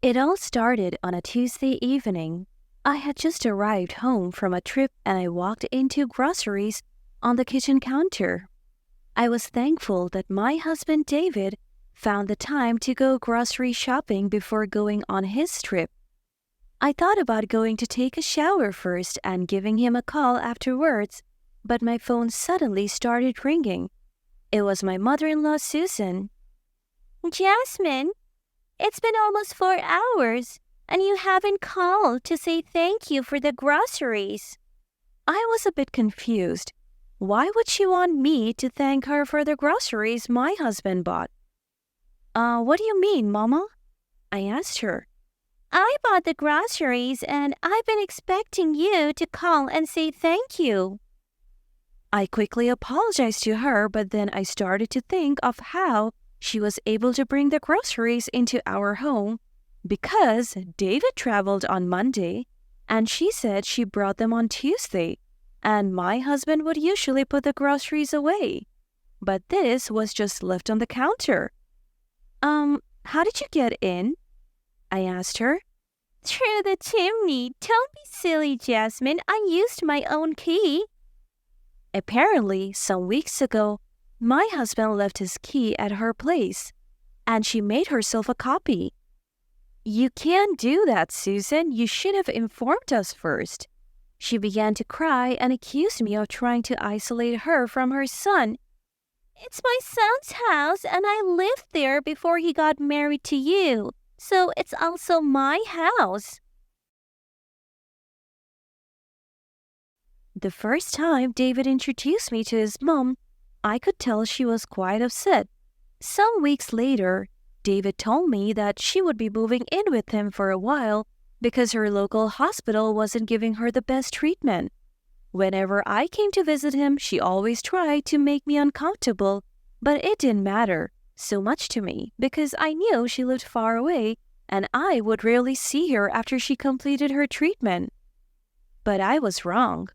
It all started on a Tuesday evening. I had just arrived home from a trip and I walked into groceries on the kitchen counter. I was thankful that my husband David found the time to go grocery shopping before going on his trip. I thought about going to take a shower first and giving him a call afterwards, but my phone suddenly started ringing. It was my mother-in-law, Susan. Jasmine, it's been almost 4 hours, and you haven't called to say thank you for the groceries. I was a bit confused. Why would she want me to thank her for the groceries my husband bought? What do you mean, Mama? I asked her. I bought the groceries, and I've been expecting you to call and say thank you. I quickly apologized to her, but then I started to think of how she was able to bring the groceries into our home because David traveled on Monday and she said she brought them on Tuesday and my husband would usually put the groceries away. But this was just left on the counter. How did you get in? I asked her. Through the chimney. Don't be silly, Jasmine. I used my own key. Apparently, some weeks ago, my husband left his key at her place, and she made herself a copy. You can't do that, Susan. You should have informed us first. She began to cry and accused me of trying to isolate her from her son. It's my son's house, and I lived there before he got married to you, so it's also my house. The first time David introduced me to his mom, I could tell she was quite upset. Some weeks later, David told me that she would be moving in with him for a while because her local hospital wasn't giving her the best treatment. Whenever I came to visit him, she always tried to make me uncomfortable, but it didn't matter so much to me because I knew she lived far away and I would rarely see her after she completed her treatment. But I was wrong.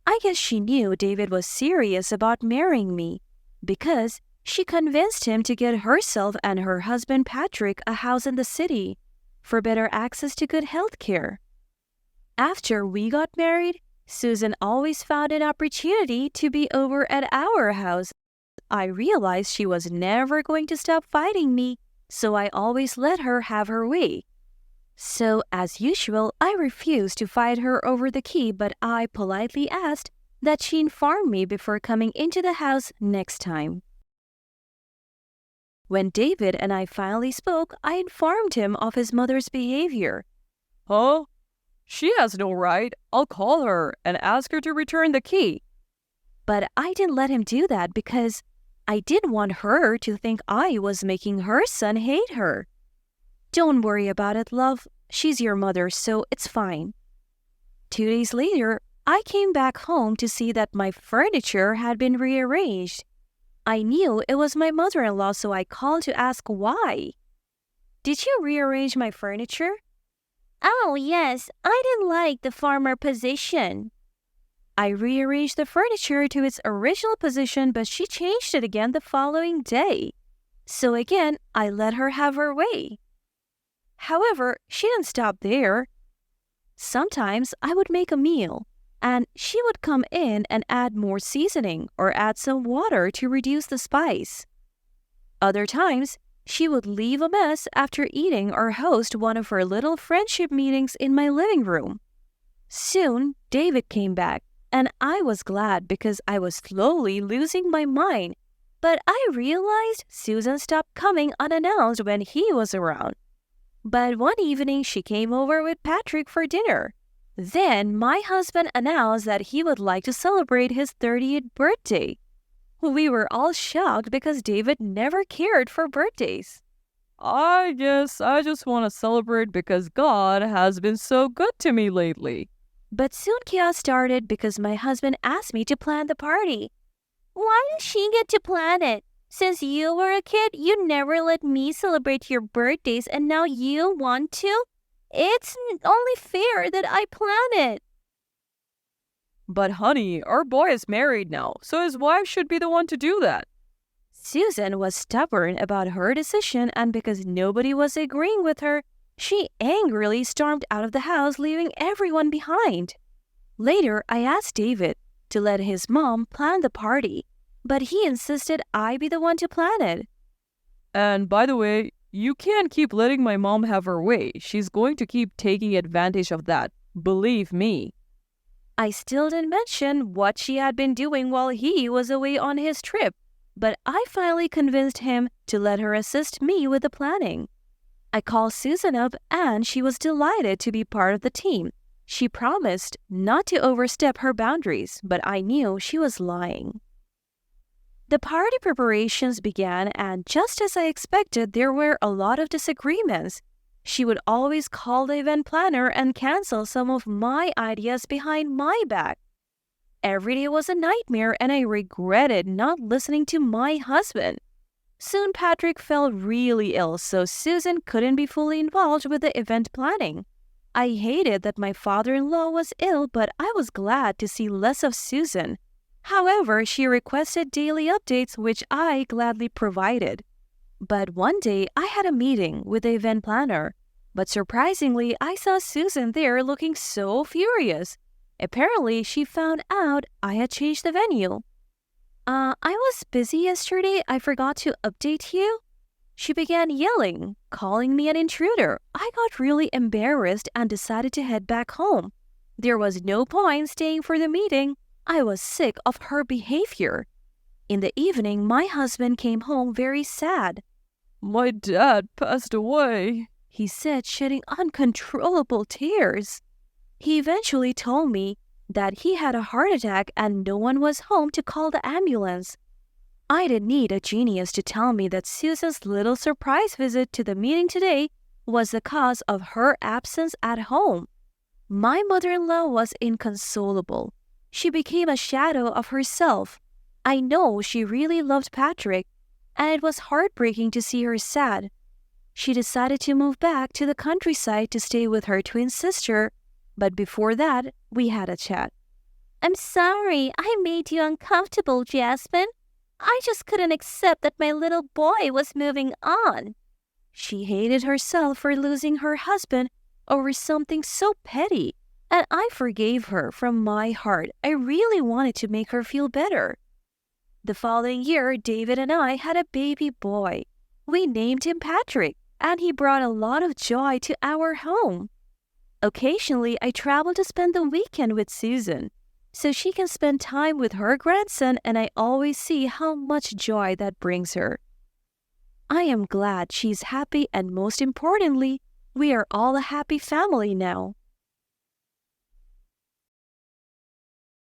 I guess she knew David was serious about marrying me because she convinced him to get herself and her husband Patrick a house in the city for better access to good health care. After we got married, Susan always found an opportunity to be over at our house. I realized she was never going to stop fighting me, so I always let her have her way. So, as usual, I refused to fight her over the key, but I politely asked that she inform me before coming into the house next time. When David and I finally spoke, I informed him of his mother's behavior. Huh? She has no right. I'll call her and ask her to return the key. But I didn't let him do that because I didn't want her to think I was making her son hate her. Don't worry about it, love. She's your mother, so it's fine. 2 days later, I came back home to see that my furniture had been rearranged. I knew it was my mother-in-law, so I called to ask why. Did you rearrange my furniture? Oh, yes, I didn't like the former position. I rearranged the furniture to its original position, but she changed it again the following day. So again, I let her have her way. However, she didn't stop there. Sometimes I would make a meal, and she would come in and add more seasoning or add some water to reduce the spice. Other times, she would leave a mess after eating or host one of her little friendship meetings in my living room. Soon, David came back, and I was glad because I was slowly losing my mind. But I realized Susan stopped coming unannounced when he was around. But one evening, she came over with Patrick for dinner. Then my husband announced that he would like to celebrate his 30th birthday. We were all shocked because David never cared for birthdays. I guess I just want to celebrate because God has been so good to me lately. But soon chaos started because my husband asked me to plan the party. Why does she get to plan it? Since you were a kid, you never let me celebrate your birthdays and now you want to? It's only fair that I plan it. But honey, our boy is married now, so his wife should be the one to do that. Susan was stubborn about her decision, and because nobody was agreeing with her, She angrily stormed out of the house, leaving everyone behind. Later, I asked David to let his mom plan the party, but he insisted I be the one to plan it. And by the way, you can't keep letting my mom have her way. She's going to keep taking advantage of that. Believe me. I still didn't mention what she had been doing while he was away on his trip, but I finally convinced him to let her assist me with the planning. I called Susan up and she was delighted to be part of the team. She promised not to overstep her boundaries, but I knew she was lying. The party preparations began, and just as I expected, there were a lot of disagreements. She would always call the event planner and cancel some of my ideas behind my back. Every day was a nightmare, and I regretted not listening to my husband. Soon Patrick fell really ill, so Susan couldn't be fully involved with the event planning. I hated that my father-in-law was ill, but I was glad to see less of Susan. However, she requested daily updates, which I gladly provided. But one day, I had a meeting with the event planner. But surprisingly, I saw Susan there looking so furious. Apparently, she found out I had changed the venue. I was busy yesterday. I forgot to update you. She began yelling, calling me an intruder. I got really embarrassed and decided to head back home. There was no point staying for the meeting. I was sick of her behavior. In the evening, my husband came home very sad. My dad passed away, He said, shedding uncontrollable tears. He eventually told me that he had a heart attack and no one was home to call the ambulance. I didn't need a genius to tell me that Susan's little surprise visit to the meeting today was the cause of her absence at home. My mother-in-law was inconsolable. She became a shadow of herself. I know she really loved Patrick, and it was heartbreaking to see her sad. She decided to move back to the countryside to stay with her twin sister, but before that, we had a chat. I'm sorry I made you uncomfortable, Jasmine. I just couldn't accept that my little boy was moving on. She hated herself for losing her husband over something so petty, and I forgave her from my heart. I really wanted to make her feel better. The following year, David and I had a baby boy. We named him Patrick, and he brought a lot of joy to our home. Occasionally, I travel to spend the weekend with Susan, so she can spend time with her grandson, and I always see how much joy that brings her. I am glad she's happy, and most importantly, we are all a happy family now.